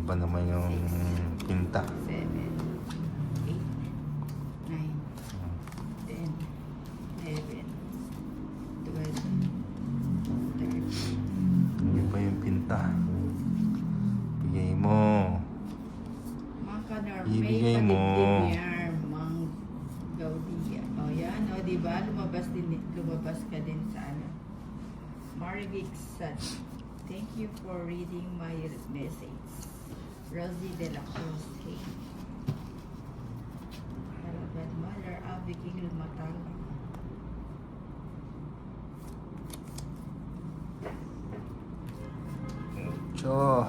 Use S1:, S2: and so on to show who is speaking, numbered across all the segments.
S1: Iba naman yung pinta.
S2: 7, 8, 9, 10, 11, 12, 13.
S1: Iba yung pinta. Bigay mo. Ibigay mo.
S2: Mang Gaudia. O yan, o diba? Lumabas ka din sa ano. Marvick Sad. Thank you for reading my message. Rosie de la Cruz. Hey. Harapan Mother Abigail Matala.
S1: Cho.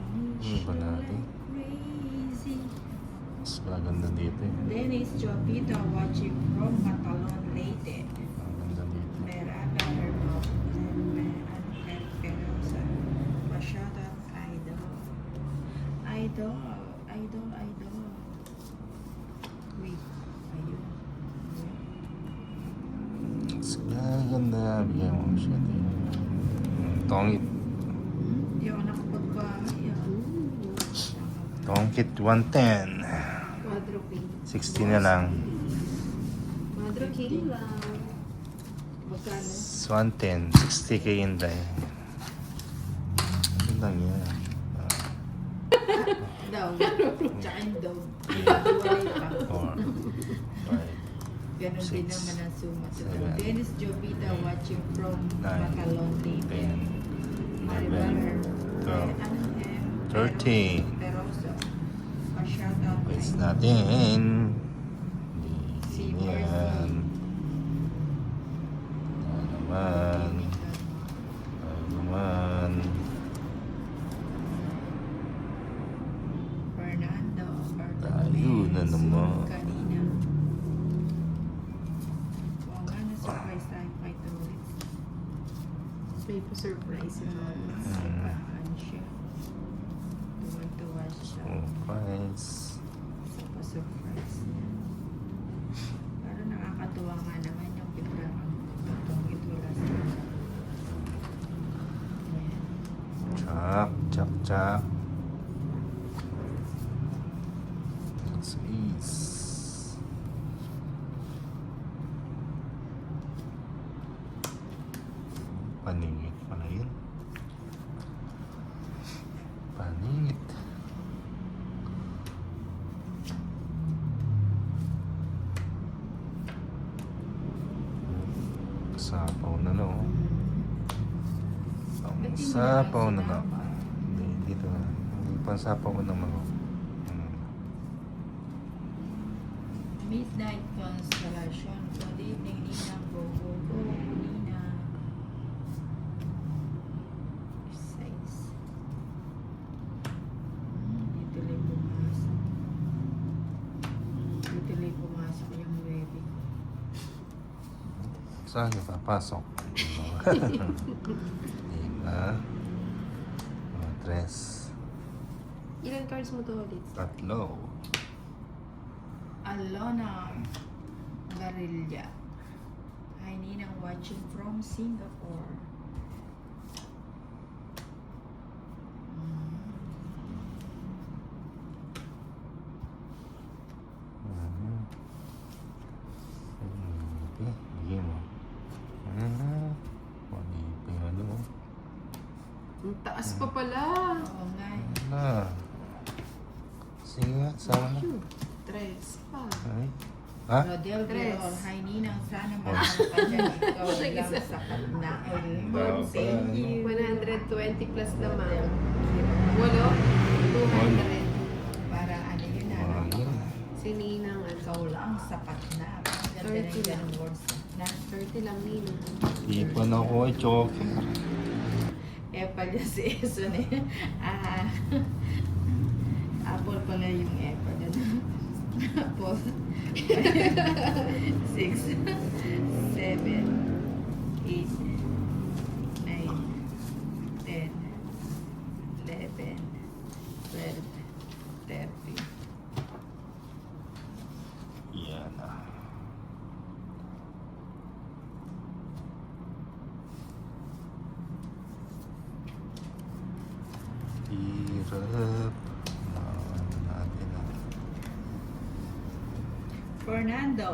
S1: Ano ba natin? Mas maganda dito eh.
S2: Dennis Jovita watching from Matalon Leyte.
S1: Maganda dito.
S2: Merada Herbo. Perosa. Masyadong idol. Idol. Wait. Ayun.
S1: Mas maganda. Bigyan mo siya dito. Tongit.
S2: Hindi ako nakapagbahay.
S1: Tongkit 110.
S3: Quadro king.
S1: 60 na lang.
S3: Quadro king lang. Magkano?
S1: 110. 60k yun dahil. Ano lang yan?
S2: Daw. Tsaka yung daw. Walay pa.
S1: 4, 5,
S2: Ganon din
S1: 6,
S2: naman ang sumat.
S1: 7,
S2: Dennis Jovita watching from
S1: 9,
S2: Matalon Leyte.
S1: 10,
S2: Maribel
S1: 12,
S2: Herbo.
S1: 13.
S2: Perosa. Masyadong
S1: Pwes
S2: idol.
S1: natin.
S2: Si
S1: Hindi yan. Ano naman.
S2: Fernando.
S1: Tayo na naman.
S2: Kanina. Oo nga, na-surprise tayo kay Torres.
S3: May pa-surprise ito.
S2: Ano siya? Tuwan-tuwa siya.
S1: Surprise.
S2: Sa pa-surprise niya. Pero nakakatuwa nga naman yung biglang itong itula sa Ayan.
S1: Chak. Squeeze. Paningit pala yun. Paningit. Sapaw na lang. Oh. Sapaw na lang. Hindi, dito na. Hindi pa sapaw ko naman. Oh.
S2: Midnight Constellation. Good evening, Nina. Go, Nina. Size. Dito lang pumasok yung baby.
S1: Saan ka papasok? Diba? Mga tres.
S3: Ilan cards mo to ulit?
S1: Tatlo.
S2: Alona Garilla. Hi, Ninang watching from Singapore.
S1: Bigyan mo. Pag-ibig ano.
S3: Ang taas pa pala.
S2: Oo nga. eh.
S1: Wala. Sige nga, sama na.
S3: Tres pa.
S1: Ay. Ha?
S2: Rodel
S3: Tres.
S2: Villar. Hi, Ninang. Sana mahal ka dyan. Ikaw lang sakat na. Thank you.
S3: 120 plus naman.
S2: Rodel.
S3: Walo? 200.
S2: Para ano yun na.
S3: Si Ninang ano?
S2: Ikaw lang sapat na. Ang ganda na
S3: 30
S2: yung
S3: lang.
S2: ganong words na.
S3: 30 lang Ninang.
S1: Ipan ako ay choker.
S2: Apple niya si Eson eh. Apple pala yung apple. Tapos, 6, 7, 8, 9, 10, 11, 12, 13.
S1: Yan na. Hirap. Ano natin ah.
S2: Fernando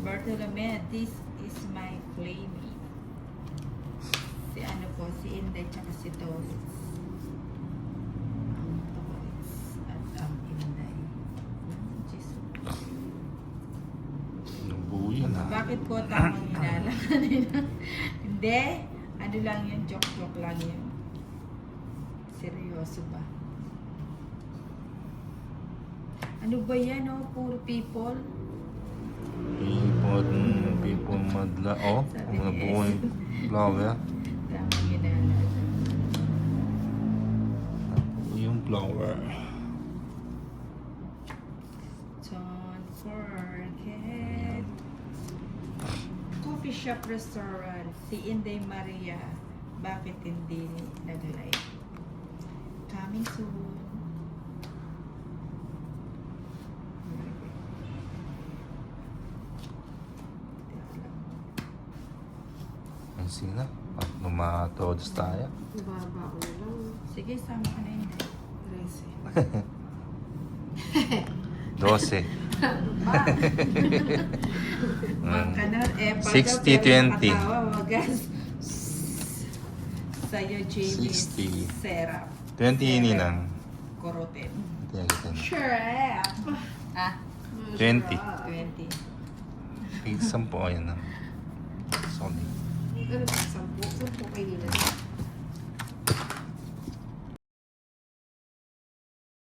S2: Bartolome, this is my playmate. Si ano po, si Inday tsaka si Toris. Ang Toris at ang Inday. Jesus.
S1: Nabuo yan ah.
S2: Bakit po tamang hinala kanina? Hindi. Ano lang yun, joke-joke lang yun. Seryoso ba? Ano ba yan, oh? Poor people.
S1: People madla. Oh,
S2: Sabi
S1: ang
S2: ni
S1: nabuo yung flower.
S2: Tamang hinala.
S1: Nabuo yung flower.
S2: Don't forget. Coffee shop restaurant. Si Inday Maria. Bakit hindi nag-live? Coming soon.
S1: Ay, sige na. Pag lumatodos tayo.
S3: Ibaba ko na lang.
S2: Sige, sama ka na Inday.
S3: 13.
S1: 12.
S2: Ba?
S1: Mm.
S2: Kanon,
S1: 60-20.
S2: Wagas. Sa'yo, Jamie.
S1: 60.
S2: Serap.
S1: 20 ninang.
S2: Korotin.
S1: Tingnan kita na.
S2: Shrap. Ah,
S1: 20.
S2: 20.
S1: 10 po, ayan na. Solid.
S3: Ano ba? 10? 10 kayo nila.